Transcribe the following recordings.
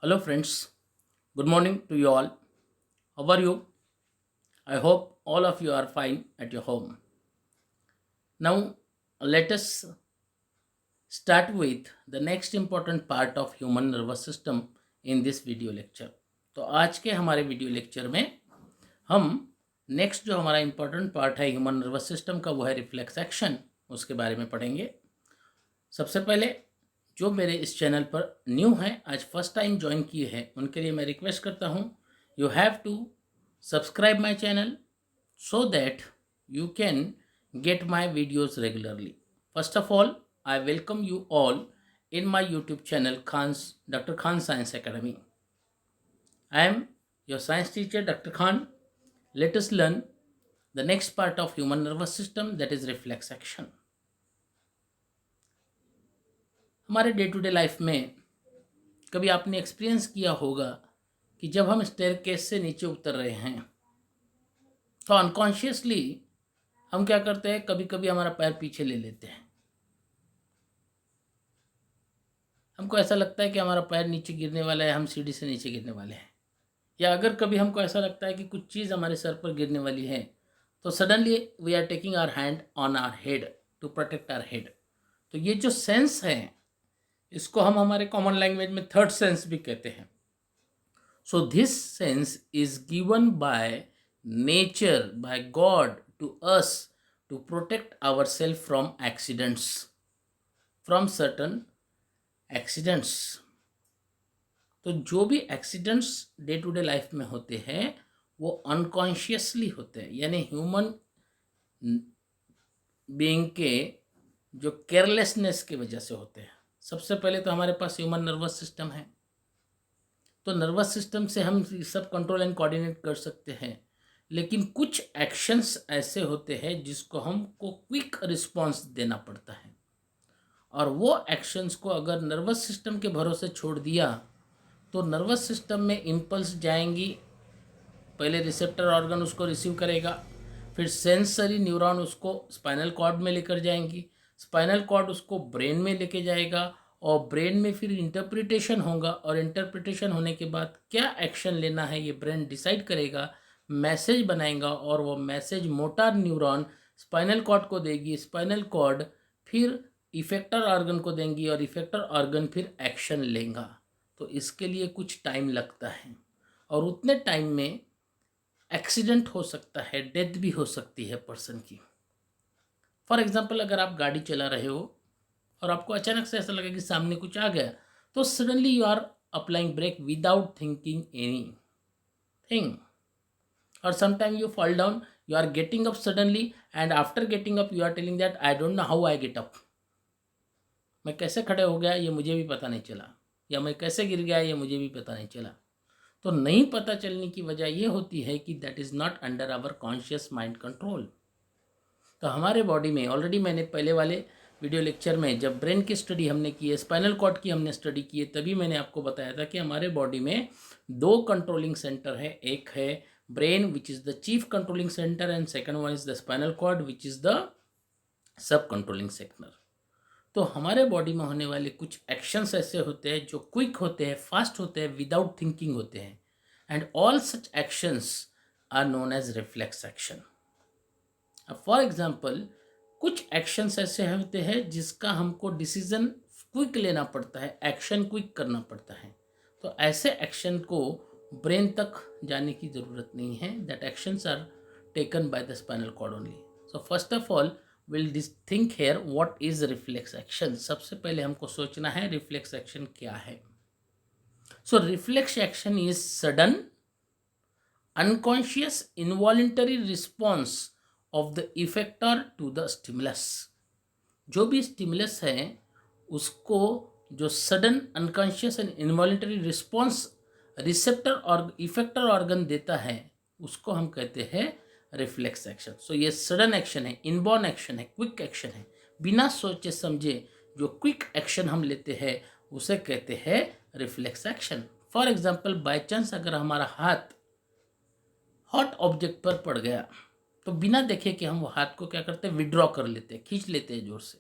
Hello, friends. Good morning to you all. How are you? I hope all of you are fine at your home. Now, let us start with the next important part of human nervous system in this video lecture. तो आज के हमारे video lecture में हम next जो हमारा important part है human nervous system का वो है रिफ्लेक्स एक्शन, उसके बारे में पढ़ेंगे। सबसे पहले जो मेरे इस चैनल पर न्यू हैं, आज फर्स्ट टाइम ज्वाइन किए हैं, उनके लिए मैं रिक्वेस्ट करता हूँ you have to subscribe my channel so that you can get my videos regularly. First of all, I welcome you all in my YouTube channel Dr. Khan Science Academy. I am your science teacher Dr. Khan. Let us learn the next part of human nervous system, that is reflex action. हमारे day to day life में कभी आपने experience किया होगा कि जब हम staircase से नीचे उतर रहे हैं तो अनकॉन्शियसली हम क्या करते हैं, कभी कभी हमारा पैर पीछे ले लेते हैं। हमको ऐसा लगता है कि हमारा पैर नीचे गिरने वाला है, हम सीढ़ी से नीचे गिरने वाले हैं। या अगर कभी हमको ऐसा लगता है कि कुछ चीज़ हमारे सर पर गिरने वाली है तो suddenly we are taking our hand on our head to protect our head. तो ये जो सेंस है इसको हम हमारे कॉमन लैंग्वेज में थर्ड सेंस भी कहते हैं। So this sense is given by nature, by God to us to protect our self from accidents, from certain accidents. तो जो भी accidents day to day life में होते हैं वो अनकॉन्शियसली होते हैं, यानी ह्यूमन बीइंग के जो केयरलेसनेस की वजह से होते हैं। सबसे पहले तो हमारे पास ह्यूमन नर्वस सिस्टम है, तो नर्वस सिस्टम से हम सब कंट्रोल एंड कोऑर्डिनेट कर सकते हैं। लेकिन कुछ एक्शंस ऐसे होते हैं जिसको हमको क्विक रिस्पॉन्स देना पड़ता है, और वो एक्शंस को अगर नर्वस सिस्टम के भरोसे छोड़ दिया तो नर्वस सिस्टम में इम्पल्स जाएंगी। पहले रिसेप्टर ऑर्गन उसको रिसीव करेगा, फिर सेंसरी न्यूरॉन उसको स्पाइनल कॉर्ड में लेकर जाएंगी, स्पाइनल कॉर्ड उसको ब्रेन में लेके जाएगा, और ब्रेन में फिर इंटरप्रिटेशन होगा, और इंटरप्रिटेशन होने के बाद क्या एक्शन लेना है ये ब्रेन डिसाइड करेगा, मैसेज बनाएगा, और वो message motor neuron spinal cord को देगी, स्पाइनल कॉर्ड फिर इफेक्टर ऑर्गन को देंगी, और इफेक्टर ऑर्गन फिर एक्शन लेगा। तो इसके लिए कुछ टाइम लगता है, और उतने टाइम में एक्सीडेंट हो सकता है, डेथ भी हो सकती है पर्सन की। फॉर एग्जांपल, अगर आप गाड़ी चला रहे हो और आपको अचानक से ऐसा लगे कि सामने कुछ आ गया, तो suddenly you are applying brake without thinking anything, और sometime you fall down, you are getting up suddenly, and after getting up you are telling that I don't know how I get up. मैं कैसे खड़े हो गया ये मुझे भी पता नहीं चला, या मैं कैसे गिर गया ये मुझे भी पता नहीं चला। तो नहीं पता चलने की वजह ये होती है कि that is not under our conscious mind control. तो हमारे बॉडी में ऑलरेडी मैंने पहले वाले वीडियो लेक्चर में जब ब्रेन की स्टडी हमने की है, स्पाइनल कॉर्ड की हमने स्टडी की है, तभी मैंने आपको बताया था कि हमारे बॉडी में दो कंट्रोलिंग सेंटर है। एक है brain which is the chief controlling centre, and second one is the spinal cord which is the sub controlling centre. तो हमारे बॉडी में होने वाले कुछ एक्शंस ऐसे होते हैं जो क्विक होते हैं, फास्ट होते हैं, विदाउट थिंकिंग होते हैं, and all such actions are known as reflex action. अब फॉर एग्जांपल, कुछ एक्शंस ऐसे होते हैं जिसका हमको डिसीजन क्विक लेना पड़ता है, एक्शन क्विक करना पड़ता है। तो ऐसे एक्शन को ब्रेन तक जाने की ज़रूरत नहीं है, that actions are taken by the spinal cord only. So first of all will think here what is reflex action. सबसे पहले हमको सोचना है रिफ्लेक्स एक्शन क्या है। So reflex action is sudden unconscious involuntary response of the effector to the stimulus. जो भी stimulus है उसको जो sudden unconscious and involuntary response receptor और इफेक्टर ऑर्गन देता है उसको हम कहते हैं रिफ्लेक्स एक्शन। सो ये सडन एक्शन है, इनबॉर्न एक्शन है, क्विक एक्शन है, बिना सोचे समझे जो क्विक एक्शन हम लेते हैं उसे कहते हैं reflex action. For example, by chance अगर हमारा हाथ हॉट ऑब्जेक्ट पर पड़ गया तो बिना देखे कि हम वो हाथ को क्या करते हैं, विड्रॉ कर लेते हैं, खींच लेते हैं जोर से।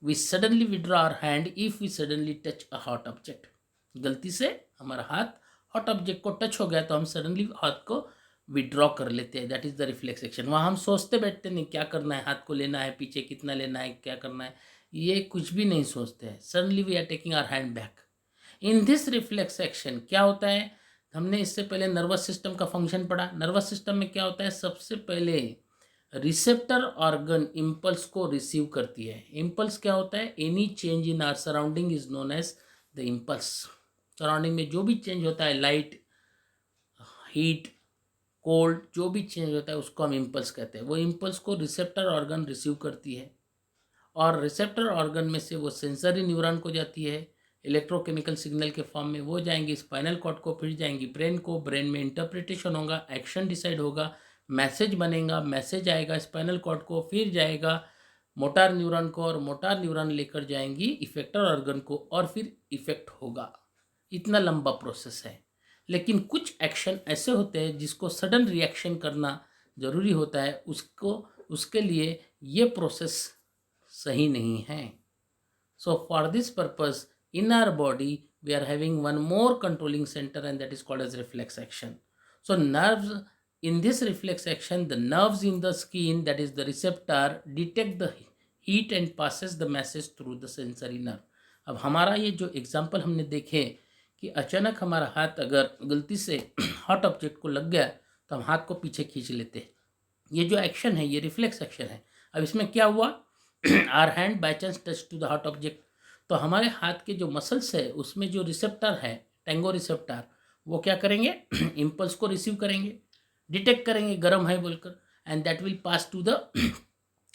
We suddenly withdraw our hand if we suddenly touch a hot object. गलती से हमारा हाथ हॉट ऑब्जेक्ट को टच हो गया तो हम सडनली हाथ को विड्रॉ कर लेते हैं, that is the reflex action. वहाँ हम सोचते बैठते नहीं क्या करना है, हाथ को लेना है, पीछे कितना लेना है, क्या करना है, ये कुछ भी नहीं सोचते हैं। Suddenly we are taking our hand back. In this reflex action क्या होता है, हमने इससे पहले नर्वस सिस्टम का फंक्शन पढ़ा। नर्वस सिस्टम में क्या होता है, सबसे पहले रिसेप्टर ऑर्गन इम्पल्स को रिसीव करती है। इम्पल्स क्या होता है, any change in our surrounding is known as the impulse. Surrounding में जो भी चेंज होता है, लाइट, हीट, कोल्ड, जो भी चेंज होता है उसको हम इम्पल्स कहते हैं। वो इम्पल्स को रिसेप्टर ऑर्गन रिसीव करती है और रिसेप्टर ऑर्गन में से वो सेंसरी न्यूरॉन को जाती है, इलेक्ट्रोकेमिकल सिग्नल के फॉर्म में वो जाएंगी स्पाइनल कॉर्ड को, फिर जाएंगी ब्रेन को, ब्रेन में इंटरप्रिटेशन होगा, एक्शन डिसाइड होगा, मैसेज बनेगा, मैसेज आएगा स्पाइनल कॉर्ड को, फिर जाएगा मोटार न्यूरॉन को और मोटार न्यूरॉन लेकर जाएंगी इफेक्टर ऑर्गन को और फिर इफेक्ट होगा। इतना लंबा प्रोसेस है। लेकिन कुछ एक्शन ऐसे होते हैं जिसको सडन रिएक्शन करना ज़रूरी होता है, उसके लिए ये प्रोसेस सही नहीं है। So for this purpose in our body we are having one more controlling center and that is called as reflex action. So nerves, in this reflex action the nerves in the skin, that is the receptor, detect the heat and passes the message through the sensory nerve. अब हमारा ये जो example हमने देखे कि अचानक हमारा हाथ अगर गलती से हॉट ऑब्जेक्ट को लग गया तो हम हाथ को पीछे खींच लेते हैं। ये जो एक्शन है ये रिफ्लेक्स एक्शन है। अब इसमें क्या हुआ, our hand by chance touch to the hot object, तो हमारे हाथ के जो मसल्स है उसमें जो रिसेप्टर है, टेंगो रिसेप्टर, वो क्या करेंगे, इम्पल्स को रिसीव करेंगे, डिटेक्ट करेंगे गर्म है बोलकर, and that will pass to the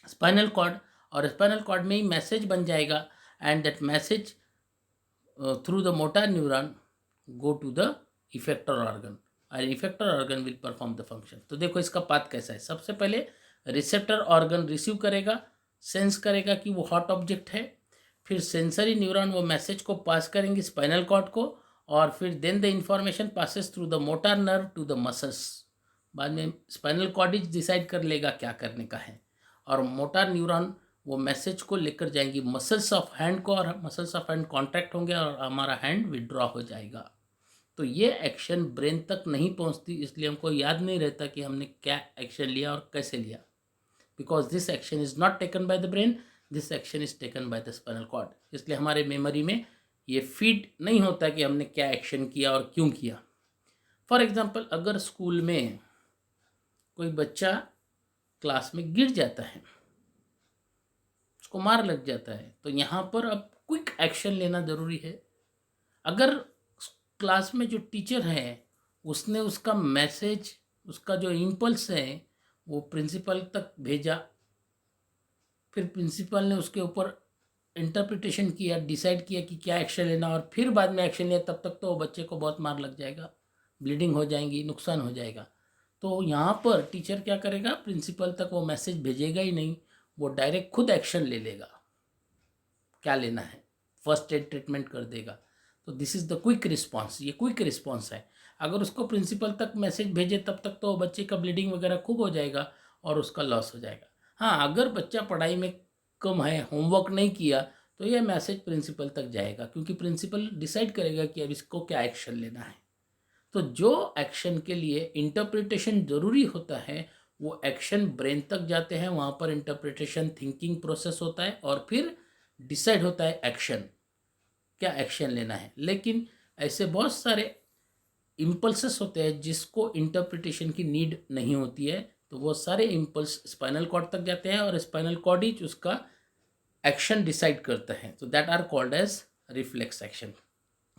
spinal cord, और स्पाइनल कॉर्ड में ही मैसेज बन जाएगा and that message through the motor neuron go to the effector organ और effector organ will perform the function. तो देखो इसका पाथ कैसा है, सबसे पहले रिसेप्टर ऑर्गन रिसीव करेगा, सेंस करेगा कि वो हॉट ऑब्जेक्ट है, फिर सेंसरी न्यूरॉन वो मैसेज को पास करेंगे स्पाइनल कॉर्ड को और फिर then the information passes through the motor nerve to the muscles. बाद में स्पाइनल कॉर्ड ही डिसाइड कर लेगा क्या करने का है और मोटर न्यूरॉन वो मैसेज को लेकर जाएंगी मसल्स ऑफ हैंड को और मसल्स ऑफ हैंड कॉन्ट्रैक्ट होंगे और हमारा हैंड विड्रॉ हो जाएगा। तो ये एक्शन ब्रेन तक नहीं पहुंचती, इसलिए हमको याद नहीं रहता कि हमने क्या एक्शन लिया और कैसे लिया, because this action is not taken by the brain, this action is taken by the spinal cord. इसलिए हमारे मेमोरी में ये फीड नहीं होता कि हमने क्या एक्शन किया और क्यों किया। फॉर एग्जाम्पल, अगर स्कूल में कोई बच्चा क्लास में गिर जाता है, उसको मार लग जाता है, तो यहाँ पर अब क्विक एक्शन लेना ज़रूरी है। अगर क्लास में जो टीचर है उसने उसका मैसेज, उसका जो इम्पल्स है वो प्रिंसिपल तक भेजा, फिर प्रिंसिपल ने उसके ऊपर इंटरप्रिटेशन किया, डिसाइड किया कि क्या एक्शन लेना और फिर बाद में एक्शन लिया, तब तक तो वो बच्चे को बहुत मार लग जाएगा, ब्लीडिंग हो जाएंगी, नुकसान हो जाएगा। तो यहाँ पर टीचर क्या करेगा, प्रिंसिपल तक वो मैसेज भेजेगा ही नहीं, वो डायरेक्ट खुद एक्शन ले लेगा, क्या लेना है, फर्स्ट एड ट्रीटमेंट कर देगा। तो this is the quick response, ये क्विक रिस्पॉन्स है। अगर उसको प्रिंसिपल तक मैसेज भेजे तब तक तो बच्चे का ब्लीडिंग वगैरह खूब हो जाएगा और उसका लॉस हो जाएगा। हाँ, अगर बच्चा पढ़ाई में कम है, होमवर्क नहीं किया, तो यह मैसेज प्रिंसिपल तक जाएगा क्योंकि प्रिंसिपल डिसाइड करेगा कि अब इसको क्या एक्शन लेना है। तो जो एक्शन के लिए इंटरप्रिटेशन ज़रूरी होता है वो एक्शन ब्रेन तक जाते हैं, वहाँ पर इंटरप्रिटेशन थिंकिंग प्रोसेस होता है और फिर डिसाइड होता है एक्शन, क्या एक्शन लेना है। लेकिन ऐसे बहुत सारे इम्पल्सेस होते हैं जिसको इंटरप्रिटेशन की नीड नहीं होती है, तो वो सारे इम्पल्स स्पाइनल कॉर्ड तक जाते हैं और स्पाइनल कॉर्ड ही उसका एक्शन डिसाइड करता है। तो that are called as reflex action.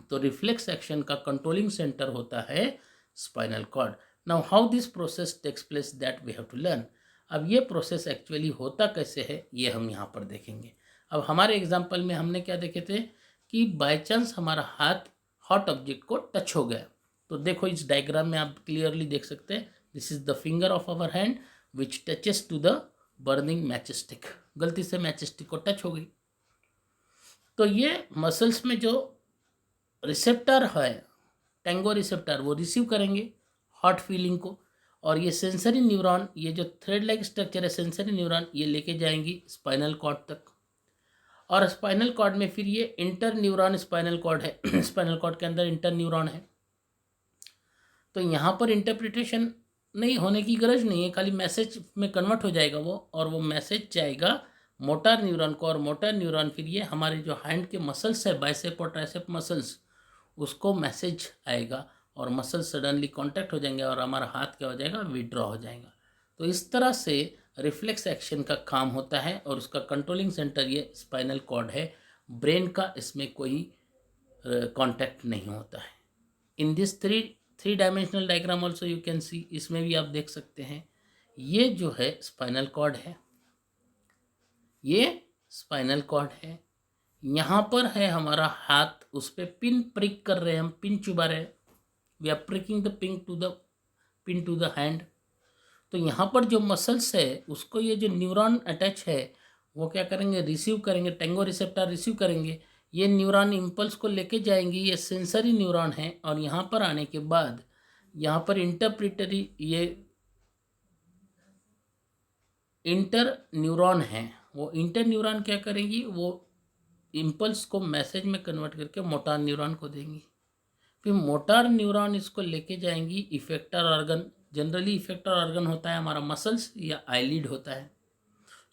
तो रिफ्लेक्स एक्शन का कंट्रोलिंग सेंटर होता है spinal cord. Now how this process takes place that we have to learn. अब ये प्रोसेस एक्चुअली होता कैसे है ये हम यहाँ पर देखेंगे। अब हमारे एग्जाम्पल में हमने क्या देखे थे कि बाय चांस हमारा हाथ हॉट ऑब्जेक्ट को टच हो गया। तो देखो इस डायग्राम में आप क्लियरली देख सकते हैं, this is the finger of our hand which touches to the burning matchstick. गलती से मैच स्टिक को टच हो गई, तो ये मसल्स में जो रिसेप्टर है, टेंगो रिसेप्टर, वो रिसीव करेंगे हॉट फीलिंग को और ये सेंसरी न्यूरॉन, ये जो थ्रेड लाइक स्ट्रक्चर है सेंसरी न्यूरॉन, ये लेके जाएंगी स्पाइनल कॉर्ड तक और स्पाइनल कॉर्ड में फिर ये इंटर न्यूरॉन स्पाइनल कॉर्ड है स्पाइनल कॉर्ड के अंदर इंटर न्यूरॉन है। तो यहाँ पर इंटरप्रिटेशन नहीं होने की गरज नहीं है, खाली मैसेज में कन्वर्ट हो जाएगा वो, और वो मैसेज जाएगा मोटर न्यूरॉन को, और मोटर न्यूरॉन फिर ये हमारे जो हैंड के मसल्स है, बाइसेप और ट्राइसेप मसल्स, उसको मैसेज आएगा और मसल सडनली कांटेक्ट हो जाएंगे और हमारा हाथ क्या हो जाएगा, विड्रॉ हो जाएगा। तो इस तरह से रिफ्लेक्स एक्शन का काम होता है, और उसका कंट्रोलिंग सेंटर ये स्पाइनल कॉर्ड है। ब्रेन का इसमें कोई कांटेक्ट नहीं होता है। In this three dimensional diagram also you can सी, इसमें भी आप देख सकते हैं, ये जो है स्पाइनल कॉर्ड है, ये स्पाइनल कॉर्ड है। यहाँ पर है हमारा हाथ, उस पर पिन प्रिक कर रहे हैं हम, पिन चुबा रहे हैं, we are pricking the pin to the hand. तो यहाँ पर जो मसल्स है उसको ये जो न्यूरॉन अटैच है वो क्या करेंगे, रिसीव करेंगे, टेंगो रिसेप्टर रिसीव करेंगे, ये न्यूरॉन इम्पल्स को लेके जाएंगी, ये सेंसरी न्यूरॉन है। और यहाँ पर आने के बाद यहाँ पर इंटरप्रिटरी ये इंटर न्यूरॉन है, वो इंटर न्यूरॉन क्या करेंगी, वो इम्पल्स को मैसेज में कन्वर्ट करके मोटर न्यूरॉन को देंगी, फिर मोटर न्यूरॉन इसको लेके जाएंगी effector organ. Generally effector organ होता है हमारा मसल्स या आईलिड होता है।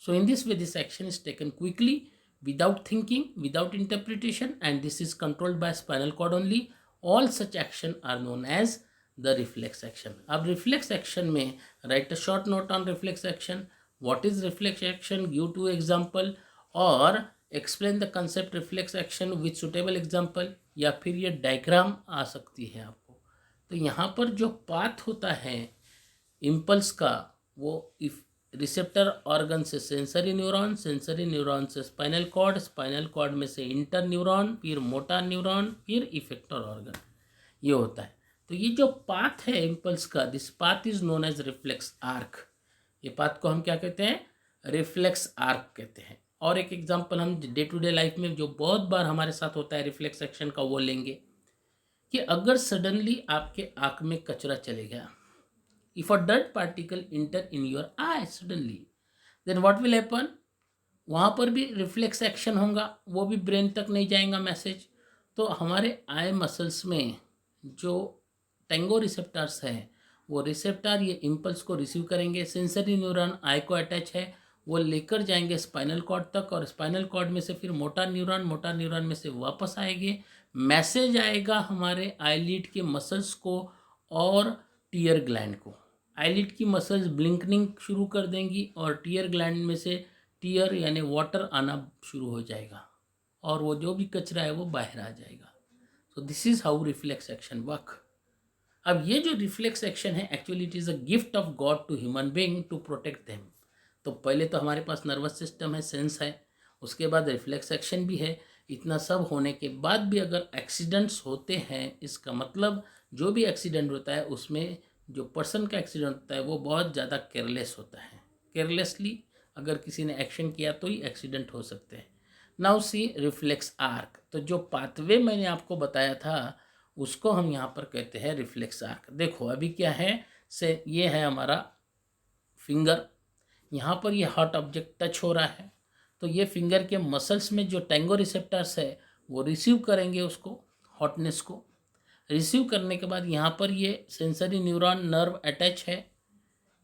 So in this way this action is taken quickly without thinking, without interpretation, and this is controlled by spinal cord only. All such action are known as the reflex action. अब reflex action में write a short note on reflex action. What is reflex action? Give two example or explain the concept reflex action with suitable example, या फिर ये diagram आ सकती है आपको। तो यहाँ पर जो पाथ होता है इम्पल्स का, वो इफ रिसेप्टर ऑर्गन से सेंसरी न्यूरॉन, सेंसरी न्यूरॉन से स्पाइनल कॉर्ड में से इंटर न्यूरॉन, फिर मोटर न्यूरॉन, फिर इफेक्टर ऑर्गन, ये होता है। तो ये जो पाथ है इम्पल्स का, this path is known as reflex arc. ये पाथ को हम क्या कहते हैं, रिफ्लेक्स आर्क कहते हैं। और एक एग्जांपल हम डे टू डे लाइफ में जो बहुत बार हमारे साथ होता है रिफ्लेक्स एक्शन का, वो लेंगे कि अगर सडनली आपके आँख में कचरा चले गया, if a dirt particle enter in your eye suddenly, then what will happen, वहाँ पर भी रिफ्लेक्स एक्शन होगा, वो भी ब्रेन तक नहीं जाएगा मैसेज। तो हमारे आई मसल्स में जो टेंगो रिसेप्टर्स हैं, वो रिसेप्टर ये इम्पल्स को रिसीव करेंगे, सेंसरी न्यूरॉन आई को अटैच है, वो लेकर जाएंगे स्पाइनल कॉर्ड तक, और स्पाइनल कॉर्ड में से फिर मोटर न्यूरॉन में से वापस आएंगे, मैसेज आएगा हमारे आईलिड के मसल्स को और टीयर ग्लैंड को। आईलिड की मसल्स ब्लिंकनिंग शुरू कर देंगी और टीयर ग्लैंड में से टीयर यानी वाटर आना शुरू हो जाएगा, और वो जो भी कचरा है वो बाहर आ जाएगा। So this is how reflex action work. अब ये जो रिफ्लेक्स एक्शन है, actually it is a gift of God to human being to protect them. तो पहले तो हमारे पास नर्वस सिस्टम है, सेंस है, उसके बाद रिफ्लेक्स एक्शन भी है। इतना सब होने के बाद भी अगर एक्सीडेंट्स होते हैं, इसका मतलब जो भी एक्सीडेंट होता है उसमें जो पर्सन का एक्सीडेंट होता है वो बहुत ज़्यादा केयरलेस होता है। केयरलेसली अगर किसी ने एक्शन किया तो ही एक्सीडेंट हो सकते हैं। Now see reflex arc. तो जो पाथवे मैंने आपको बताया था उसको हम यहाँ पर कहते हैं रिफ्लेक्स आर्क। देखो अभी क्या है, से ये है हमारा फिंगर, यहाँ पर ये हॉट ऑब्जेक्ट टच हो रहा है, तो ये फिंगर के मसल्स में जो टेंगो रिसेप्टर्स है वो रिसीव करेंगे उसको, हॉटनेस को। रिसीव करने के बाद यहाँ पर ये सेंसरी न्यूरॉन नर्व अटैच है,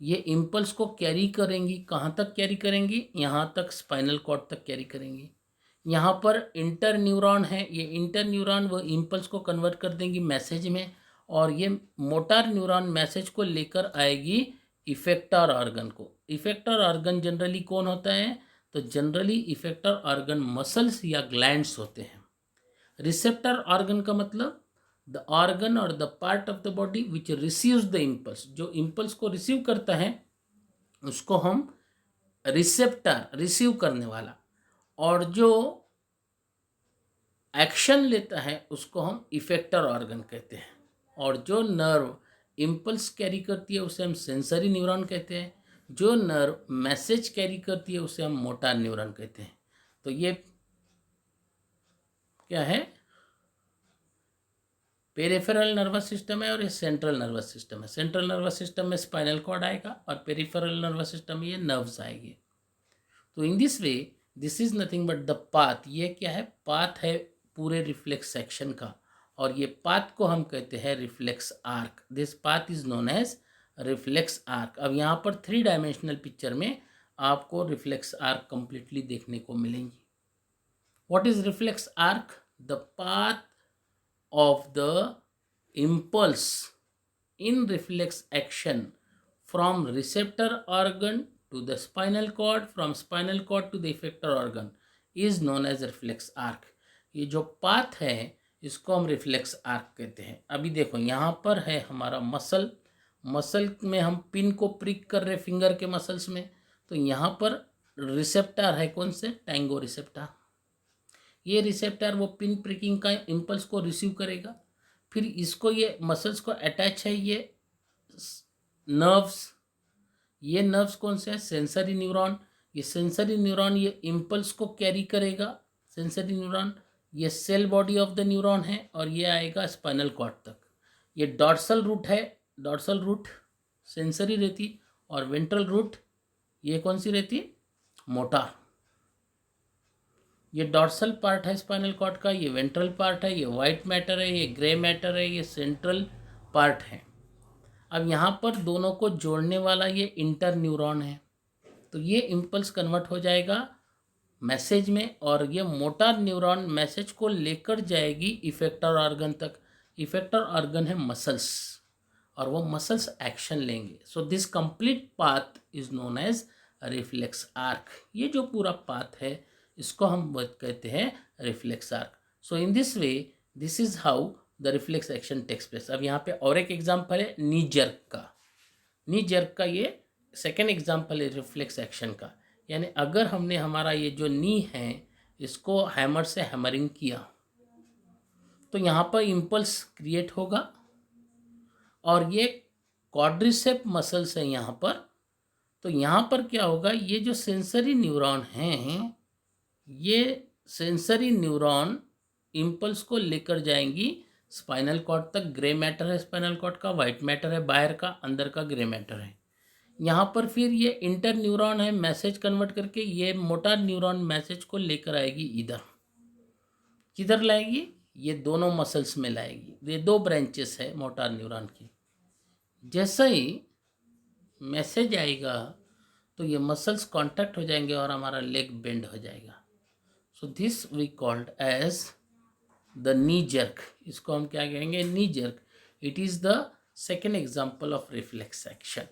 ये इम्पल्स को कैरी करेंगी। कहाँ तक कैरी करेंगी, यहाँ तक स्पाइनल कॉर्ड तक कैरी करेंगी। यहाँ पर इंटर न्यूरॉन है, ये इंटर न्यूरॉन वो इम्पल्स को कन्वर्ट कर देंगी मैसेज में, और ये मोटर न्यूरॉन मैसेज को लेकर आएगी इफेक्टर ऑर्गन को। इफेक्टर ऑर्गन जनरली कौन होता है, तो जनरली इफेक्टर ऑर्गन मसल्स या ग्लैंड्स होते हैं। रिसेप्टर ऑर्गन का मतलब द ऑर्गन और the part of the body which receives the impulse. जो इम्पल्स को रिसीव करता है उसको हम रिसेप्टर, रिसीव करने वाला, और जो एक्शन लेता है उसको हम इफेक्टर ऑर्गन कहते हैं। और जो नर्व इम्पल्स कैरी करती है उसे हम सेंसरी न्यूरॉन कहते हैं, जो नर्व मैसेज कैरी करती है उसे हम मोटर न्यूरॉन कहते हैं। तो ये क्या है, पेरिफेरल नर्वस सिस्टम है और ये सेंट्रल नर्वस सिस्टम है। सेंट्रल नर्वस सिस्टम में स्पाइनल कॉर्ड आएगा और पेरिफेरल नर्वस सिस्टम में ये नर्व्स आएंगे। तो इन this way this is nothing but the path. ये क्या है? पाथ है पूरे रिफ्लेक्स एक्शन का, और ये पाथ को हम कहते हैं reflex arc. This path is known as reflex arc. अब यहाँ पर 3 डायमेंशनल पिक्चर में आपको रिफ्लेक्स आर्क कंप्लीटली देखने को मिलेंगी। What is reflex arc? The path of the impulse in reflex action from receptor organ to the spinal cord, from spinal cord to the effector organ is known as reflex arc। ये जो path है इसको हम reflex arc कहते हैं। अभी देखो यहाँ पर है हमारा मसल, मसल में हम पिन को प्रिक कर रहे फिंगर के मसल्स में, तो यहाँ पर रिसेप्टर है, कौन से? Tango receptor. ये रिसेप्टर वो पिन प्रिकिंग का इम्पल्स को रिसीव करेगा, फिर इसको ये मसल्स को अटैच है ये नर्व्स। ये नर्व्स कौन से हैं? Sensory neuron. ये सेंसरी न्यूरॉन ये इम्पल्स को कैरी करेगा, सेंसरी न्यूरॉन। ये cell body of the neuron है और ये आएगा स्पाइनल कॉर्ड तक। ये डॉर्सल रूट है, डॉर्सल रूट सेंसरी रहती, और वेंट्रल रूट ये कौन सी रहती? मोटर। ये डॉर्सल पार्ट है स्पाइनल कॉर्ड का, ये वेंट्रल पार्ट है, ये वाइट मैटर है, ये ग्रे मैटर है, ये सेंट्रल पार्ट है। अब यहाँ पर दोनों को जोड़ने वाला ये इंटर न्यूरॉन है, तो ये इम्पल्स कन्वर्ट हो जाएगा मैसेज में, और ये मोटर न्यूरॉन मैसेज को लेकर जाएगी इफेक्टर ऑर्गन तक। इफेक्टर ऑर्गन है मसल्स, और वो मसल्स एक्शन लेंगे। So this complete path is known as reflex arc. ये जो पूरा पाथ है इसको हम कहते हैं reflex arc. So in this way this is how the reflex action takes place. अब यहाँ पे और एक एग्जांपल है नी जर्क का। नी जर्क का ये सेकेंड एग्जांपल है रिफ्लेक्स एक्शन का। यानी अगर हमने हमारा ये जो नी है इसको हैमर से हैमरिंग किया तो यहाँ पर इम्पल्स क्रिएट होगा, और ये क्वाड्रिसेप मसल्स है यहाँ पर। तो यहाँ पर क्या होगा? ये जो सेंसरी न्यूरॉन हैं, ये सेंसरी न्यूरॉन इम्पल्स को लेकर जाएंगी स्पाइनल कॉर्ड तक। ग्रे मैटर है स्पाइनल कॉर्ड का, वाइट मैटर है बाहर का, अंदर का ग्रे मैटर है। यहाँ पर फिर ये इंटर न्यूरॉन है, मैसेज कन्वर्ट करके ये मोटर न्यूरॉन मैसेज को लेकर आएगी इधर। किधर लाएगी? ये दोनों मसल्स में लाएगी। ये 2 ब्रांचेस है मोटर न्यूरॉन की। जैसे ही मैसेज आएगा तो ये मसल्स कांटेक्ट हो जाएंगे और हमारा लेग बेंड हो जाएगा। So this we called as the knee jerk. इसको हम क्या कहेंगे? Knee jerk. It is the second example of reflex action.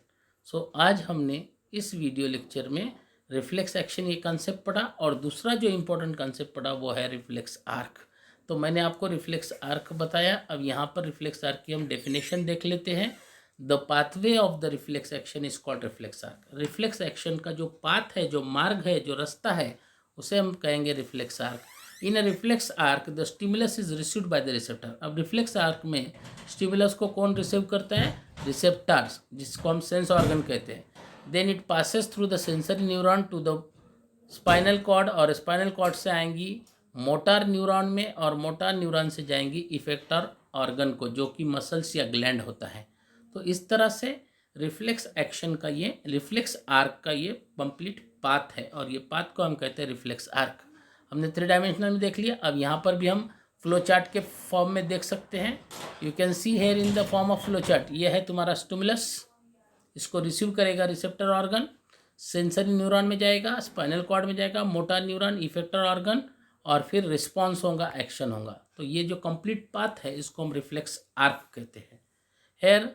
So आज हमने इस वीडियो लेक्चर में रिफ्लेक्स एक्शन ये कॉन्सेप्ट पढ़ा, और दूसरा जो इम्पोर्टेंट कॉन्सेप्ट पढ़ा वो है रिफ्लेक्स आर्क। तो मैंने आपको रिफ्लेक्स आर्क बताया। अब यहाँ पर रिफ्लेक्स आर्क की हम डेफिनेशन देख लेते हैं। The pathway of the reflex action is called reflex arc. Reflex action का जो पाथ है, जो मार्ग है, जो रास्ता है, उसे हम कहेंगे reflex arc. In a reflex arc the stimulus is received by the receptor. अब रिफ्लेक्स आर्क में स्टिमुलस को कौन रिसीव करता है? रिसेप्टर्स, जिसको हम सेंस ऑर्गन कहते हैं। Then it passes through the sensory neuron to the spinal cord, और स्पाइनल कॉर्ड से आएंगी मोटर न्यूरॉन में, और मोटर न्यूरॉन से जाएंगी इफेक्टर ऑर्गन को, जो कि मसल्स या ग्लैंड होता है। तो इस तरह से रिफ्लेक्स एक्शन का ये रिफ्लेक्स आर्क का ये कंप्लीट पाथ है, और ये पाथ को हम कहते हैं रिफ्लेक्स आर्क। हमने 3 डायमेंशनल में देख लिया। अब यहाँ पर भी हम फ्लो चार्ट के फॉर्म में देख सकते हैं। You can see here in the form of flow chart. ये है तुम्हारा स्टिमुलस, इसको रिसीव करेगा रिसेप्टर ऑर्गन, सेंसरी न्यूरॉन में जाएगा, स्पाइनल कॉर्ड में जाएगा, मोटर न्यूरॉन, इफेक्टर ऑर्गन, और फिर रिस्पॉन्स होगा, एक्शन होगा। तो ये जो कंप्लीट पाथ है इसको हम रिफ्लेक्स आर्क कहते हैं। Here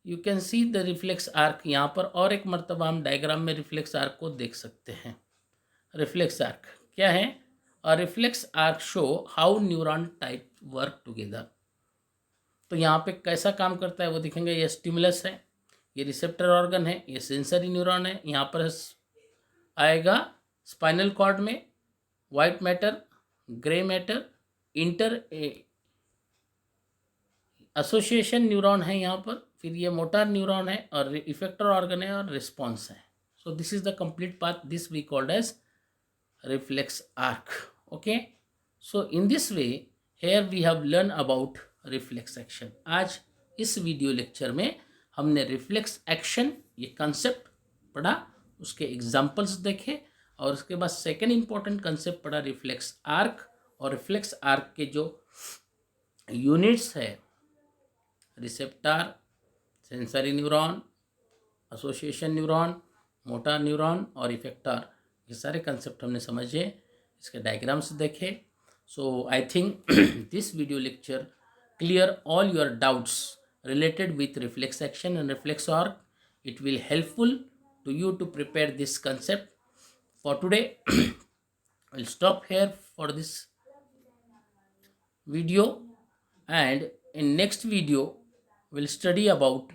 you can see the reflex arc. यहाँ पर और एक मर्तबा हम डायग्राम में रिफ्लेक्स आर्क को देख सकते हैं। रिफ्लेक्स आर्क क्या है? A reflex arc show how neuron type work together. तो यहाँ पे कैसा काम करता है वो दिखेंगे। ये स्टिमुलस है, ये रिसेप्टर ऑर्गन है, ये सेंसरी न्यूरॉन है। यहाँ पर आएगा स्पाइनल कॉर्ड में white matter, grey matter, inter association neuron है यहाँ पर, फिर ये मोटर न्यूरॉन है, और इफेक्टर ऑर्गन है, और रिस्पॉन्स है। So this is the complete path. This we called as reflex arc. Okay, so in this way here we have learn about reflex action. आज इस वीडियो लेक्चर में हमने reflex action ये concept पढ़ा, उसके एग्जाम्पल्स देखे, और उसके बाद सेकेंड इम्पॉर्टेंट कंसेप्ट पढ़ा रिफ्लेक्स आर्क, और रिफ्लेक्स आर्क के जो यूनिट्स है, receptor, sensory neuron, association neuron, motor neuron और इफेक्टर, ये सारे कंसेप्ट हमने समझे, इसके डायग्राम्स देखे. So I think this video lecture clear all your doubts related with reflex action and reflex arc. It will helpful to you to prepare this concept. For today, I'll stop here for this video, and in next video we'll study about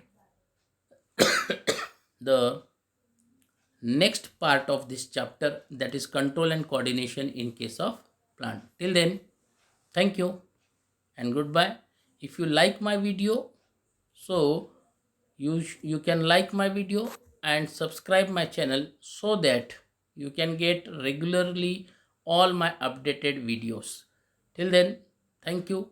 the next part of this chapter, that is control and coordination in case of plant. Till then, thank you and goodbye. If you like my video, so you can like my video and subscribe my channel, so that you can get regularly all my updated videos. Till then, thank you.